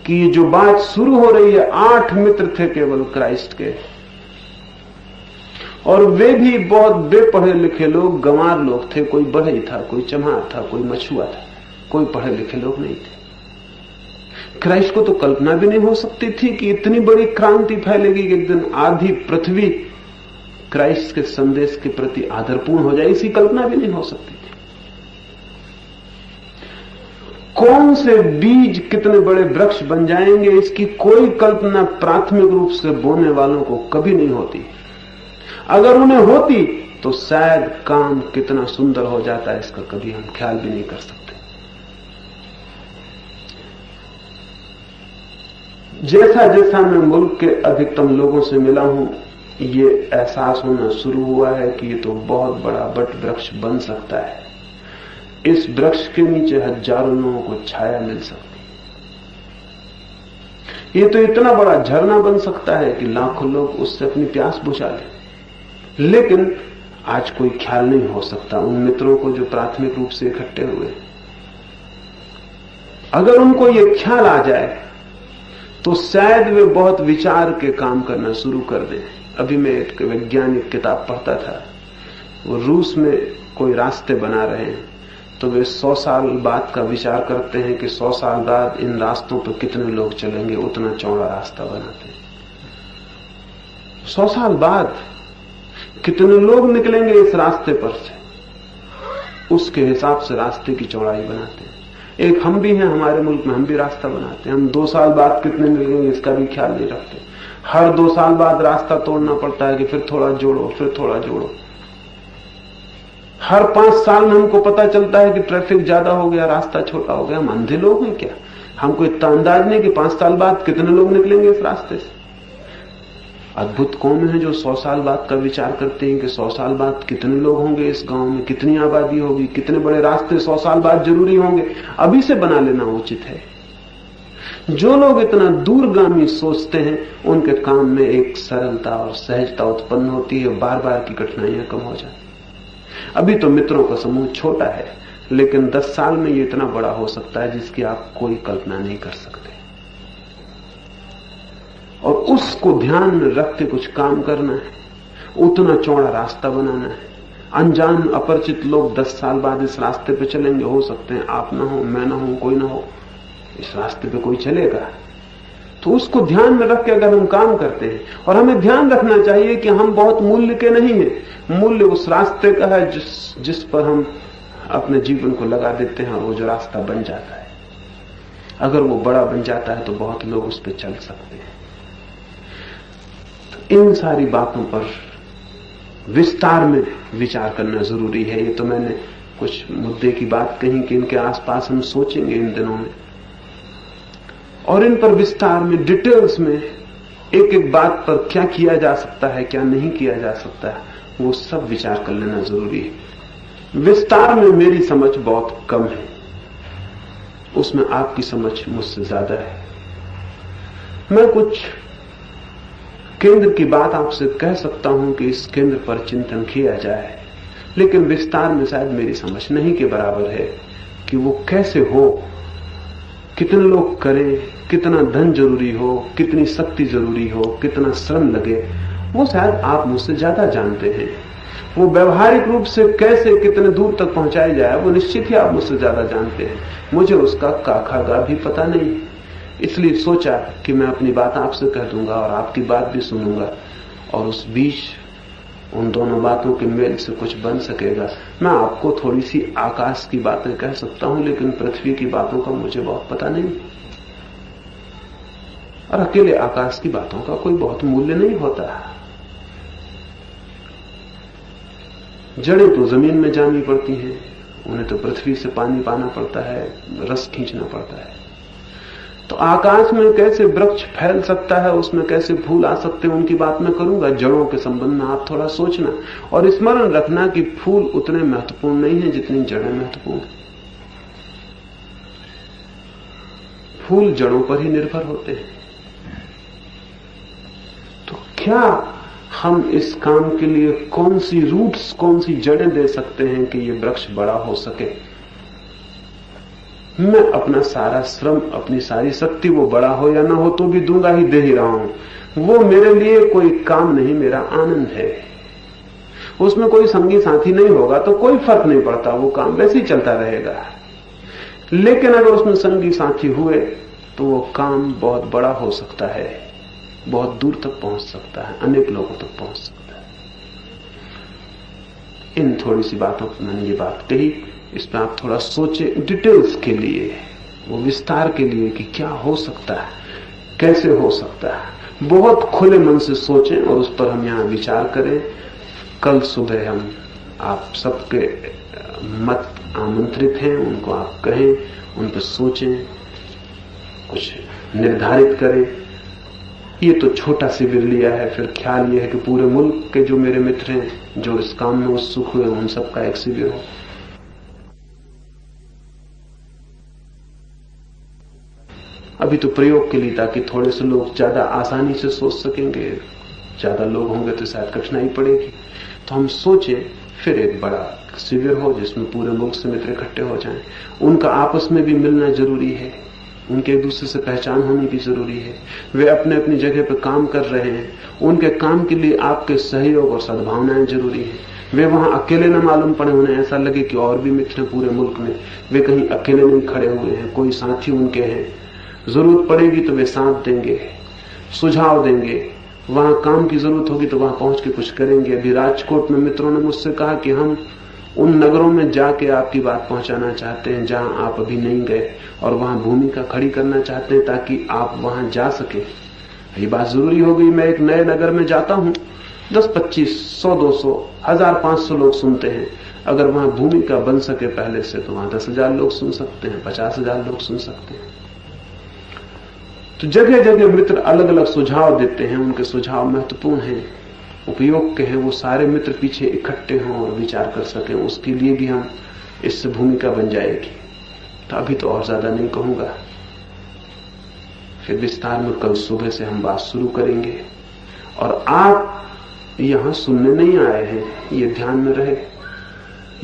कि ये जो बात शुरू हो रही है, 8 मित्र थे केवल क्राइस्ट के, और वे भी बहुत बेपढ़े लिखे लोग, गंवार लोग थे। कोई बढ़ई था, कोई चमार था, कोई मछुआ था, कोई पढ़े लिखे लोग नहीं थे। क्राइस्ट को तो कल्पना भी नहीं हो सकती थी कि इतनी बड़ी क्रांति फैलेगी कि एक दिन आधी पृथ्वी क्राइस्ट के संदेश के प्रति आदरपूर्ण हो जाए। इसकी कल्पना भी नहीं हो सकती थी। कौन से बीज कितने बड़े वृक्ष बन जाएंगे इसकी कोई कल्पना प्राथमिक रूप से बोने वालों को कभी नहीं होती। अगर उन्हें होती तो शायद काम कितना सुंदर हो जाता है इसका कभी हम ख्याल भी नहीं कर सकते। जैसा जैसा मैं मुल्क के अधिकतम लोगों से मिला हूं, ये एहसास होना शुरू हुआ है कि ये तो बहुत बड़ा वट वृक्ष बन सकता है। इस वृक्ष के नीचे हजारों लोगों को छाया मिल सकती है। ये तो इतना बड़ा झरना बन सकता है कि लाखों लोग उससे अपनी प्यास बुझा लें। लेकिन आज कोई ख्याल नहीं हो सकता उन मित्रों को जो प्राथमिक रूप से इकट्ठे हुए। अगर उनको ये ख्याल आ जाए तो शायद वे बहुत विचार के काम करना शुरू कर दें। अभी मैं एक वैज्ञानिक किताब पढ़ता था, वो रूस में कोई रास्ते बना रहे हैं, तो वे 100 साल बाद का विचार करते हैं कि 100 साल बाद इन रास्तों पर कितने लोग चलेंगे, उतना चौड़ा रास्ता बनाते हैं। 100 साल बाद कितने लोग निकलेंगे इस रास्ते पर से, उसके हिसाब से रास्ते की चौड़ाई बनाते हैं। एक हम भी हैं हमारे मुल्क में, हम भी रास्ता बनाते हैं। हम 2 साल बाद कितने निकलेंगे इसका भी ख्याल नहीं रखते। हर 2 साल बाद रास्ता तोड़ना पड़ता है कि फिर थोड़ा जोड़ो, फिर थोड़ा जोड़ो। हर 5 साल में हमको पता चलता है कि ट्रैफिक ज्यादा हो गया, रास्ता छोटा हो गया। हम अंधे लोग हैं क्या? हमको इतना अंदाज नहीं कि 5 साल बाद कितने लोग निकलेंगे इस रास्ते से। अद्भुत कौम है जो 100 साल बाद का विचार करते हैं कि 100 साल बाद कितने लोग होंगे इस गांव में, कितनी आबादी होगी, कितने बड़े रास्ते 100 साल बाद जरूरी होंगे। अभी से बना लेना उचित है। जो लोग इतना दूरगामी सोचते हैं उनके काम में एक सरलता और सहजता उत्पन्न होती है, बार बार की कठिनाइयां कम हो जाती। अभी तो मित्रों का समूह छोटा है, लेकिन 10 साल में ये इतना बड़ा हो सकता है जिसकी आप कोई कल्पना नहीं कर सकते। और उसको ध्यान में रख के कुछ काम करना है, उतना चौड़ा रास्ता बनाना है। अनजान अपरिचित लोग 10 साल बाद इस रास्ते पे चलेंगे। हो सकते हैं आप ना हो, मैं ना हो, कोई ना हो, इस रास्ते पे कोई चलेगा। तो उसको ध्यान में रख के अगर हम काम करते हैं, और हमें ध्यान रखना चाहिए कि हम बहुत मूल्य के नहीं हैं। मूल्य उस रास्ते का है जिस पर हम अपने जीवन को लगा देते हैं, और वो जो रास्ता बन जाता है, अगर वो बड़ा बन जाता है तो बहुत लोग उस पर चल सकते हैं। इन सारी बातों पर विस्तार में विचार करना जरूरी है। ये तो मैंने कुछ मुद्दे की बात कही कि इनके आसपास हम सोचेंगे इन दिनों में, और इन पर विस्तार में, डिटेल्स में, एक एक बात पर क्या किया जा सकता है, क्या नहीं किया जा सकता है, वो सब विचार कर लेना जरूरी है। विस्तार में मेरी समझ बहुत कम है, उसमें आपकी समझ मुझसे ज्यादा है। मैं कुछ केंद्र की बात आपसे कह सकता हूं कि इस केंद्र पर चिंतन किया जाए, लेकिन विस्तार में शायद मेरी समझ नहीं के बराबर है कि वो कैसे हो, कितने लोग करें, कितना धन जरूरी हो, कितनी शक्ति जरूरी हो, कितना श्रम लगे, वो शायद आप मुझसे ज्यादा जानते हैं। वो व्यवहारिक रूप से कैसे कितने दूर तक पहुंचाई जाए वो निश्चित ही आप मुझसे ज्यादा जानते हैं। मुझे उसका काखा भी पता नहीं, इसलिए सोचा कि मैं अपनी बात आपसे कह दूंगा और आपकी बात भी सुनूंगा, और उस बीच उन दोनों बातों के मेल से कुछ बन सकेगा। मैं आपको थोड़ी सी आकाश की बातें कह सकता हूं, लेकिन पृथ्वी की बातों का मुझे बहुत पता नहीं, और अकेले आकाश की बातों का कोई बहुत मूल्य नहीं होता। जड़ें तो जमीन में जानी पड़ती हैं, उन्हें तो पृथ्वी से पानी पाना पड़ता है, रस खींचना पड़ता है। तो आकाश में कैसे वृक्ष फैल सकता है, उसमें कैसे फूल आ सकते हैं, उनकी बात मैं करूंगा। जड़ों के संबंध में आप थोड़ा सोचना और स्मरण रखना कि फूल उतने महत्वपूर्ण नहीं है जितनी जड़ें महत्वपूर्ण हैं। फूल जड़ों पर ही निर्भर होते हैं। तो क्या हम इस काम के लिए कौन सी रूट्स, कौन सी जड़ें दे सकते हैं कि ये वृक्ष बड़ा हो सके? मैं अपना सारा श्रम, अपनी सारी शक्ति, वो बड़ा हो या ना हो तो भी दूंगा ही, दे ही रहा हूं। वो मेरे लिए कोई काम नहीं, मेरा आनंद है। उसमें कोई संगी साथी नहीं होगा तो कोई फर्क नहीं पड़ता, वो काम वैसे ही चलता रहेगा। लेकिन अगर उसमें संगी साथी हुए तो वो काम बहुत बड़ा हो सकता है, बहुत दूर तक पहुंच सकता है, अनेक लोगों तक पहुंच सकता है। इन थोड़ी सी बातों पर मैंने ये बात कही, इस पर आप थोड़ा सोचें, डिटेल्स के लिए, वो विस्तार के लिए कि क्या हो सकता है, कैसे हो सकता है। बहुत खुले मन से सोचें और उस पर हम यहां विचार करें। कल सुबह हम आप सबके मत आमंत्रित हैं, उनको आप कहें, उन पर सोचें, कुछ निर्धारित करें। ये तो छोटा शिविर लिया है, फिर ख्याल ये है कि पूरे मुल्क के जो मेरे मित्र हैं जो इस काम में उत्सुक हुए उन सबका एक शिविर हो। अभी तो प्रयोग के लिए, ताकि थोड़े से लोग ज्यादा आसानी से सोच सकेंगे, ज्यादा लोग होंगे तो शायद कठिनाई पड़ेगी। तो हम सोचे फिर एक बड़ा शिविर हो जिसमें पूरे मुल्क से मित्र इकट्ठे हो जाएं। उनका आपस में भी मिलना जरूरी है, उनके एक दूसरे से पहचान होनी भी जरूरी है। वे अपने अपनी जगह पर काम कर रहे हैं, उनके काम के लिए आपके सहयोग और सद्भावनाएं जरूरी है। वे वहां अकेले न मालूम पड़े, उन्हें ऐसा लगे कि और भी मित्र पूरे मुल्क में, वे कहीं अकेले नहीं खड़े हुए हैं, कोई साथी उनके हैं। जरूरत पड़ेगी तो वे साथ देंगे, सुझाव देंगे, वहां काम की जरूरत होगी तो वहां पहुंच के कुछ करेंगे। अभी राजकोट में मित्रों ने मुझसे कहा कि हम उन नगरों में जाके आपकी बात पहुंचाना चाहते हैं जहां आप अभी नहीं गए, और वहां भूमिका खड़ी करना चाहते हैं ताकि आप वहां जा सके। ये बात जरूरी हो गई। मैं एक नए नगर में जाता हूं, 10, 25, 100, 200, 1000, 500 लोग सुनते हैं। अगर वहां भूमिका बन सके पहले से तो वहां 10,000 लोग सुन सकते हैं, 50,000 लोग सुन सकते हैं। तो जगह जगह मित्र अलग अलग सुझाव देते हैं, उनके सुझाव महत्वपूर्ण हैं, उपयोग के हैं। वो सारे मित्र पीछे इकट्ठे हों और विचार कर सकें, उसके लिए भी हम इससे भूमिका बन जाएगी। तो अभी तो और ज्यादा नहीं कहूंगा, फिर विस्तार में कल सुबह से हम बात शुरू करेंगे। और आप यहां सुनने नहीं आए हैं, ये ध्यान में रहे।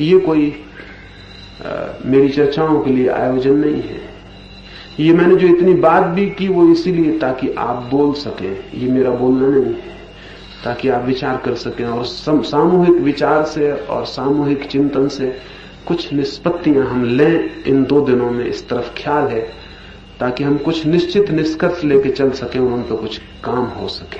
ये कोई मेरी चर्चाओं के लिए आयोजन नहीं है। ये मैंने जो इतनी बात भी की वो इसीलिए ताकि आप बोल सकें, ये मेरा बोलना नहीं है, ताकि आप विचार कर सकें और सामूहिक विचार से और सामूहिक चिंतन से कुछ निष्पत्तियां हम लें इन 2 दिनों में। इस तरफ ख्याल है ताकि हम कुछ निश्चित निष्कर्ष लेके चल सकें और उन पर कुछ काम हो सके।